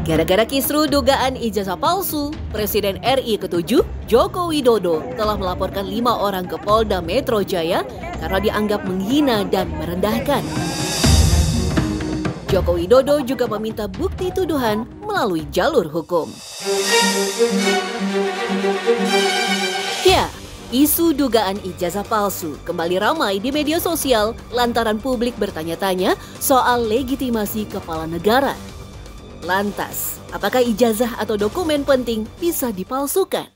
Gara-gara kisru dugaan ijazah palsu, Presiden RI ke-7, Joko Widodo telah melaporkan 5 orang ke Polda Metro Jaya karena dianggap menghina dan merendahkan. Joko Widodo juga meminta bukti tuduhan melalui jalur hukum. Ya, isu dugaan ijazah palsu kembali ramai di media sosial lantaran publik bertanya-tanya soal legitimasi kepala negara. Lantas, apakah ijazah atau dokumen penting bisa dipalsukan?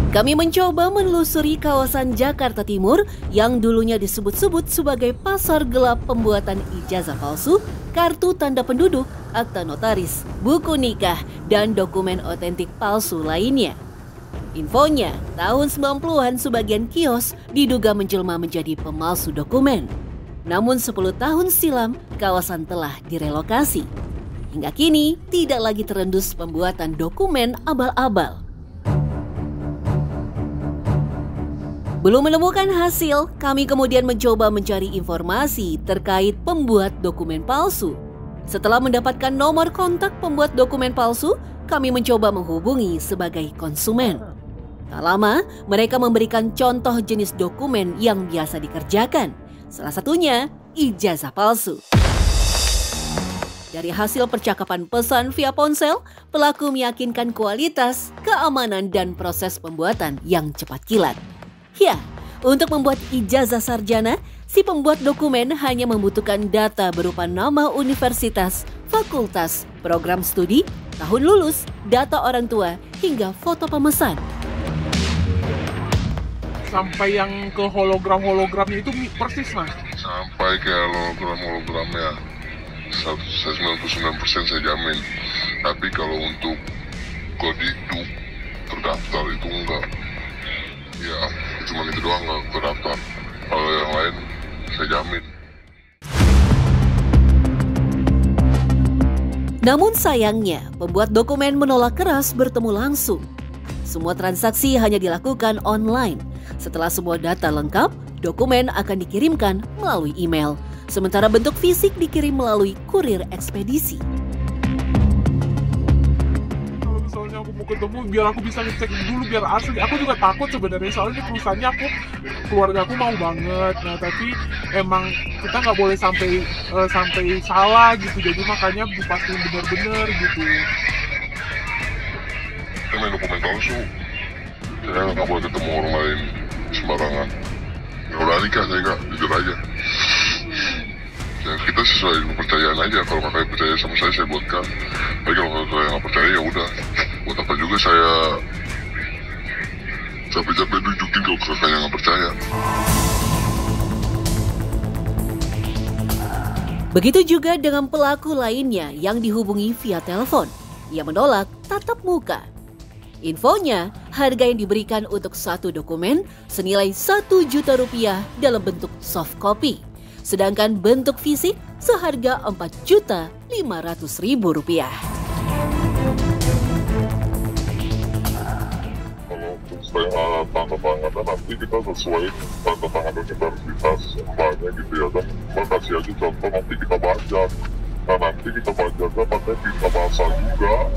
Kami mencoba menelusuri kawasan Jakarta Timur yang dulunya disebut-sebut sebagai pasar gelap pembuatan ijazah palsu, kartu tanda penduduk, akta notaris, buku nikah, dan dokumen otentik palsu lainnya. Infonya, tahun 90-an sebagian kios diduga menjelma menjadi pemalsu dokumen. Namun 10 tahun silam, kawasan telah direlokasi. Hingga kini, tidak lagi terendus pembuatan dokumen abal-abal. Belum menemukan hasil, kami kemudian mencoba mencari informasi terkait pembuat dokumen palsu. Setelah mendapatkan nomor kontak pembuat dokumen palsu, kami mencoba menghubungi sebagai konsumen. Tak lama, mereka memberikan contoh jenis dokumen yang biasa dikerjakan. Salah satunya, ijazah palsu. Dari hasil percakapan pesan via ponsel, pelaku meyakinkan kualitas, keamanan, dan proses pembuatan yang cepat kilat. Ya, untuk membuat ijazah sarjana, si pembuat dokumen hanya membutuhkan data berupa nama universitas, fakultas, program studi, tahun lulus, data orang tua, hingga foto pemesan. Sampai yang ke hologram-hologramnya itu persis, Mas? Sampai ke hologram-hologramnya 99% saya jamin. Tapi kalau untuk kodiduk terdaftar itu enggak. Ya, cuma itu doang nggak terdaftar. Kalau yang lain saya jamin. Namun sayangnya, pembuat dokumen menolak keras bertemu langsung. Semua transaksi hanya dilakukan online. Setelah semua data lengkap, dokumen akan dikirimkan melalui email. Sementara bentuk fisik dikirim melalui kurir ekspedisi. Kalau misalnya aku mau ketemu, biar aku bisa ngecek dulu biar asli. Aku juga takut sebenarnya, soalnya perusahaannya keluarga aku mau banget. Nah, tapi emang kita nggak boleh sampai salah gitu. Jadi makanya dipastiin benar-benar gitu. Main dokumen palsu, saya nggak boleh ketemu orang lain sembarangan. Ya udah nikah saya kak, jujur aja. Ya kita sesuai kepercayaan aja. Kalau kakak percaya sama saya buatkan. Tapi kalau saya nggak percaya ya udah. Buat apa juga saya capek-capek nunjukin kalau kakaknya nggak percaya. Begitu juga dengan pelaku lainnya yang dihubungi via telepon. Ia menolak tatap muka. Infonya, harga yang diberikan untuk satu dokumen senilai Rp1 juta dalam bentuk soft copy. Sedangkan bentuk fisik seharga Rp4.500.000. Kalau saya tanda tangan nanti kita sesuai tanda tangan universitas mbaknya gitu ya kan. Mbak kasih aja contoh nanti kita baca. Nah nanti kita baca pakai tinta basah juga.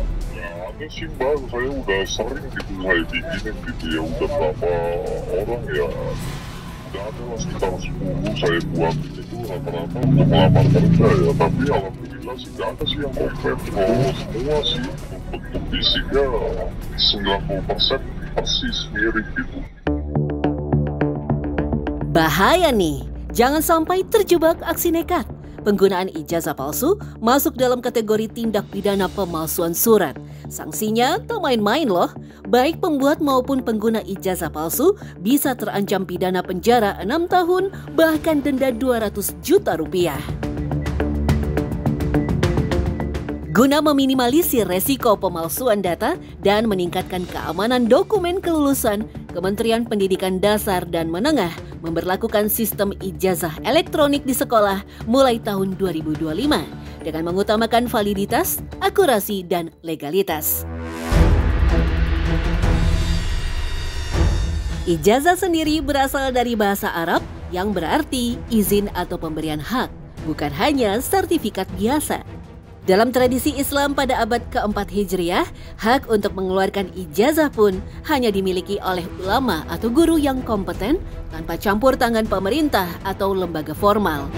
Ada sih mbak, saya udah sering gitu saya bikinin gitu ya, udah berapa orang ya, udah ada lah sekitar 10 saya buat itu rata-rata untuk melamar kerja ya, tapi alhamdulillah sih gak ada sih yang komplit. Kalau semua sih bentuk fisiknya 90% persis mirip gitu. Bahaya nih, jangan sampai terjebak aksi nekat. Penggunaan ijazah palsu masuk dalam kategori tindak pidana pemalsuan surat. Sanksinya tak main-main loh. Baik pembuat maupun pengguna ijazah palsu bisa terancam pidana penjara 6 tahun bahkan denda Rp200 juta. Guna meminimalisir resiko pemalsuan data dan meningkatkan keamanan dokumen kelulusan, Kementerian Pendidikan Dasar dan Menengah memberlakukan sistem ijazah elektronik di sekolah mulai tahun 2025 dengan mengutamakan validitas, akurasi, dan legalitas. Ijazah sendiri berasal dari bahasa Arab yang berarti izin atau pemberian hak, bukan hanya sertifikat biasa. Dalam tradisi Islam pada abad keempat Hijriah, hak untuk mengeluarkan ijazah pun hanya dimiliki oleh ulama atau guru yang kompeten tanpa campur tangan pemerintah atau lembaga formal.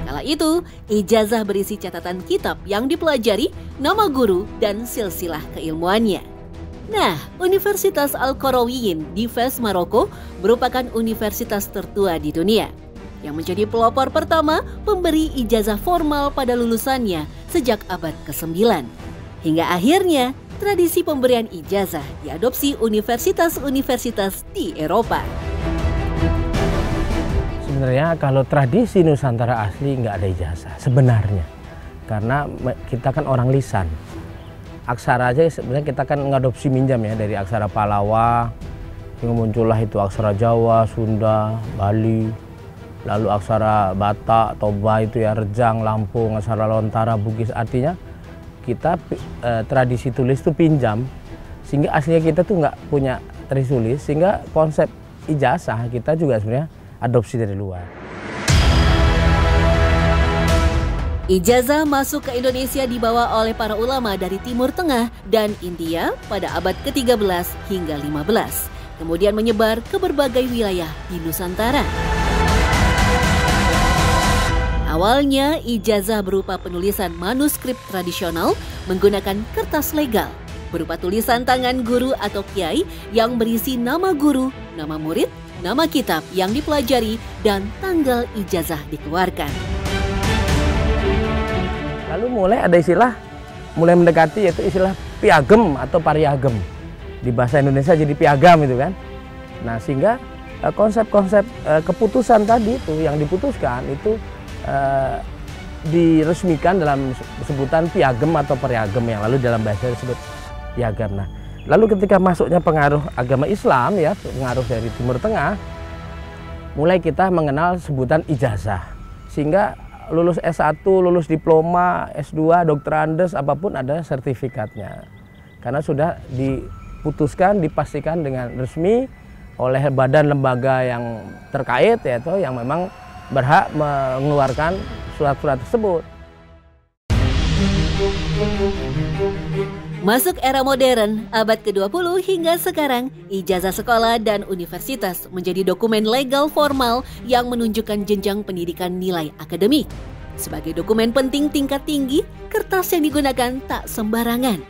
Kala itu, ijazah berisi catatan kitab yang dipelajari, nama guru, dan silsilah keilmuannya. Nah, Universitas Al-Qarawiyyin di Fez, Maroko merupakan universitas tertua di dunia yang menjadi pelopor pertama pemberi ijazah formal pada lulusannya sejak abad ke-9. Hingga akhirnya, tradisi pemberian ijazah diadopsi universitas-universitas di Eropa. Sebenarnya kalau tradisi Nusantara asli nggak ada ijazah sebenarnya. Karena kita kan orang lisan. Aksara aja sebenarnya kita kan ngadopsi minjam ya dari aksara Palawa, yang muncullah itu aksara Jawa, Sunda, Bali, lalu aksara Batak, Toba itu ya, Rejang, Lampung, aksara Lontara, Bugis. Artinya kita tradisi tulis itu pinjam, sehingga aslinya kita tuh nggak punya tradisi tulis, sehingga konsep ijazah kita juga sebenarnya adopsi dari luar. Ijazah masuk ke Indonesia dibawa oleh para ulama dari Timur Tengah dan India pada abad ke-13 hingga 15, kemudian menyebar ke berbagai wilayah di Nusantara. Awalnya, ijazah berupa penulisan manuskrip tradisional menggunakan kertas legal, berupa tulisan tangan guru atau kiai yang berisi nama guru, nama murid, nama kitab yang dipelajari, dan tanggal ijazah dikeluarkan. Lalu mulai ada istilah, mulai mendekati yaitu istilah piagem atau pariagem. Di bahasa Indonesia jadi piagam itu kan. Nah sehingga konsep-konsep keputusan tadi itu yang diputuskan itu diresmikan dalam sebutan piagem atau pariagem yang lalu dalam bahasa disebut piagam. Nah lalu ketika masuknya pengaruh agama Islam ya, pengaruh dari Timur Tengah, mulai kita mengenal sebutan ijazah. Sehingga lulus S1, lulus diploma, S2, doktorandes, apapun ada sertifikatnya. Karena sudah diputuskan, dipastikan dengan resmi oleh badan lembaga yang terkait, yaitu yang memang berhak mengeluarkan surat-surat tersebut. Masuk era modern, abad ke-20 hingga sekarang, ijazah sekolah dan universitas menjadi dokumen legal formal yang menunjukkan jenjang pendidikan nilai akademik. Sebagai dokumen penting tingkat tinggi, kertas yang digunakan tak sembarangan.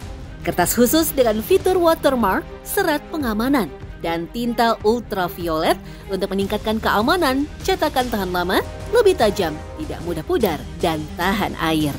Kertas khusus dengan fitur watermark, serat pengamanan, dan tinta ultraviolet untuk meningkatkan keamanan, cetakan tahan lama, lebih tajam, tidak mudah pudar, dan tahan air.